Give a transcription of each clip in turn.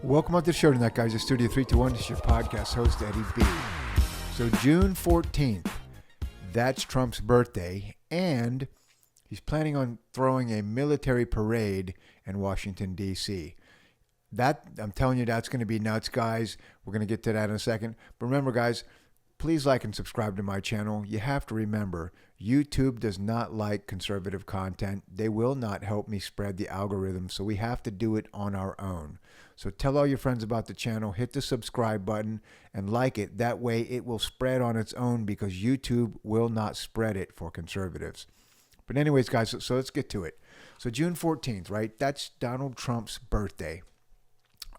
Welcome on to the show tonight, guys. It's Studio 321. This is your podcast host, Eddie B. So June 14th, that's Trump's birthday, and he's planning on throwing a military parade in Washington, D.C. That, I'm telling you, that's going to be nuts, guys. We're going to get to that in a second. But remember, guys, please like and subscribe to my channel. You have to remember, YouTube does not like conservative content. They will not help me spread the algorithm, so we have to do it on our own. So tell all your friends about the channel, hit the subscribe button, and like it. That way it will spread on its own because YouTube will not spread it for conservatives. But anyways, guys, so let's get to it. So June 14th, right? That's Donald Trump's birthday.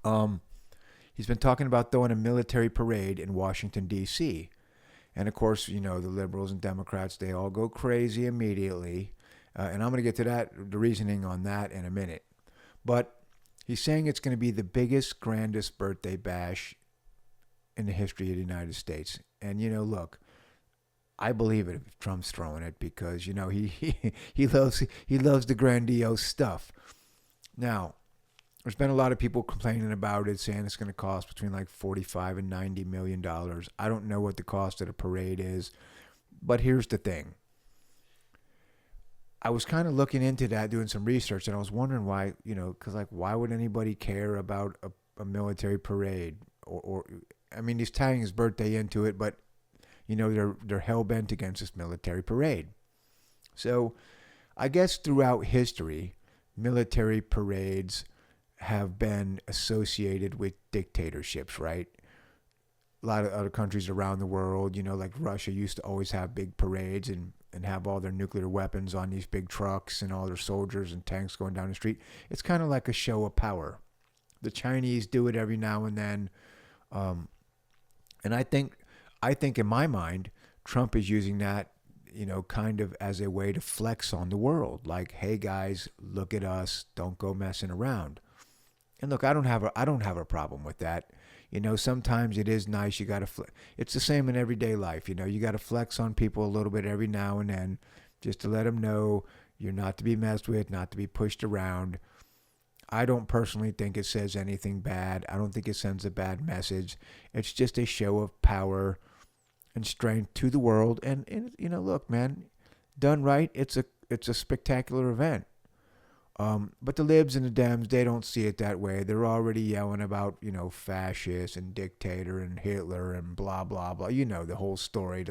He's been talking about throwing a military parade in Washington, D.C. And of course, you know, the liberals and Democrats, they all go crazy immediately. And I'm going to get to that, the reasoning on that in a minute. But he's saying it's going to be the biggest, grandest birthday bash in the history of the United States. And, you know, look, I believe it if Trump's throwing it because, you know, he loves the grandiose stuff. Now, there's been a lot of people complaining about it, saying it's going to cost between like $45 and $90 million. I don't know what the cost of the parade is, but here's the thing. I was kind of looking into that, doing some research, and I was wondering why, you know, because like, why would anybody care about a military parade? Or, I mean, he's tying his birthday into it, but, you know, they're hell-bent against this military parade. So I guess throughout history, military parades have been associated with dictatorships, right? A lot of other countries around the world, you know, like Russia used to always have big parades and have all their nuclear weapons on these big trucks and all their soldiers and tanks going down the street. It's kind of like a show of power. The Chinese do it every now and then. And I think in my mind, Trump is using that, you know, kind of as a way to flex on the world. Like, hey guys, look at us. Don't go messing around. And look, I don't have a problem with that. You know, sometimes it is nice. You got to it's the same in everyday life. You know, you got to flex on people a little bit every now and then just to let them know you're not to be messed with, not to be pushed around. I don't personally think it says anything bad. I don't think it sends a bad message. It's just a show of power and strength to the world. And you know, look, man, done right, it's a spectacular event. But the libs and the Dems, they don't see it that way. They're already yelling about, you know, fascist and dictator and Hitler and blah, blah, blah. You know, the whole story.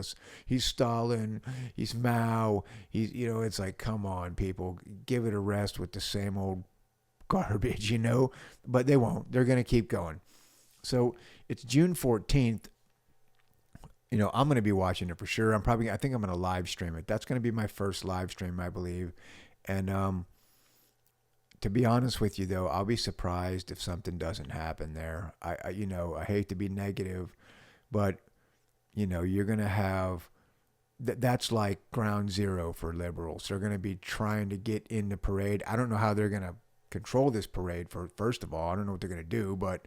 He's Stalin, he's Mao. You know, it's like, come on, people, give it a rest with the same old garbage, you know. But they won't. They're going to keep going. So it's June 14th. You know, I'm going to be watching it for sure. I think I'm going to live stream it. That's going to be my first live stream, I believe. And, to be honest with you, though, I'll be surprised if something doesn't happen there. I you know, I hate to be negative, but, you know, you're going to have, that's like ground zero for liberals. They're going to be trying to get in the parade. I don't know how they're going to control this parade, first of all. I don't know what they're going to do, but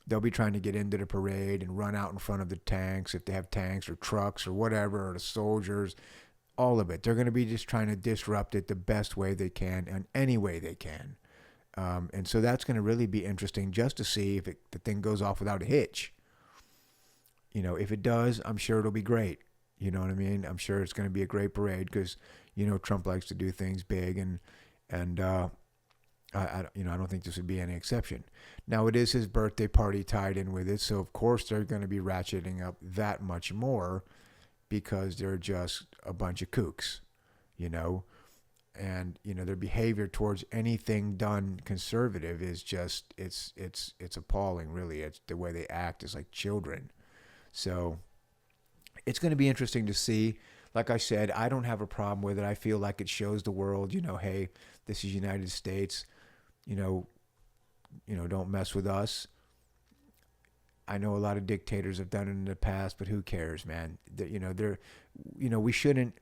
they'll be trying to get into the parade and run out in front of the tanks, if they have tanks or trucks or whatever, or the soldiers. All of it. They're going to be just trying to disrupt it the best way they can and any way they can. And so that's going to really be interesting just to see if the thing goes off without a hitch. You know, if it does, I'm sure it'll be great. You know what I mean? I'm sure it's going to be a great parade because, you know, Trump likes to do things big and I don't think this would be any exception. Now, it is his birthday party tied in with it. So, of course, they're going to be ratcheting up that much more, because they're just a bunch of kooks, you know, and, you know, their behavior towards anything done conservative is just, it's appalling, really. It's the way they act is like children. So it's going to be interesting to see. Like I said, I don't have a problem with it. I feel like it shows the world, you know, hey, this is United States, you know, don't mess with us. I know a lot of dictators have done it in the past, but who cares, man? We shouldn't.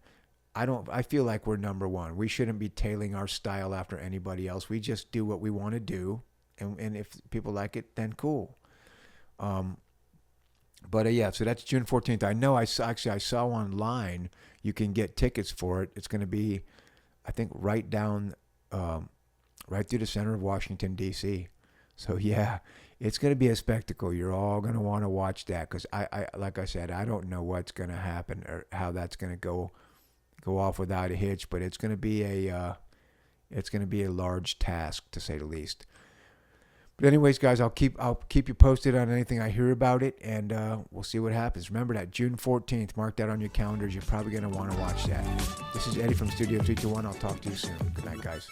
I feel like we're number one. We shouldn't be tailing our style after anybody else. We just do what we want to do, and if people like it, then cool. Yeah, so that's June 14th. I know I saw online you can get tickets for it. It's going to be, I think, right through the center of Washington, D.C. So yeah, it's going to be a spectacle. You're all going to want to watch that because like I said, I don't know what's going to happen or how that's going to go off without a hitch. But it's going to be a large task to say the least. But anyways, guys, I'll keep you posted on anything I hear about it, and we'll see what happens. Remember that June 14th. Mark that on your calendars. You're probably going to want to watch that. This is Eddie from Studio 321. I'll talk to you soon. Good night, guys.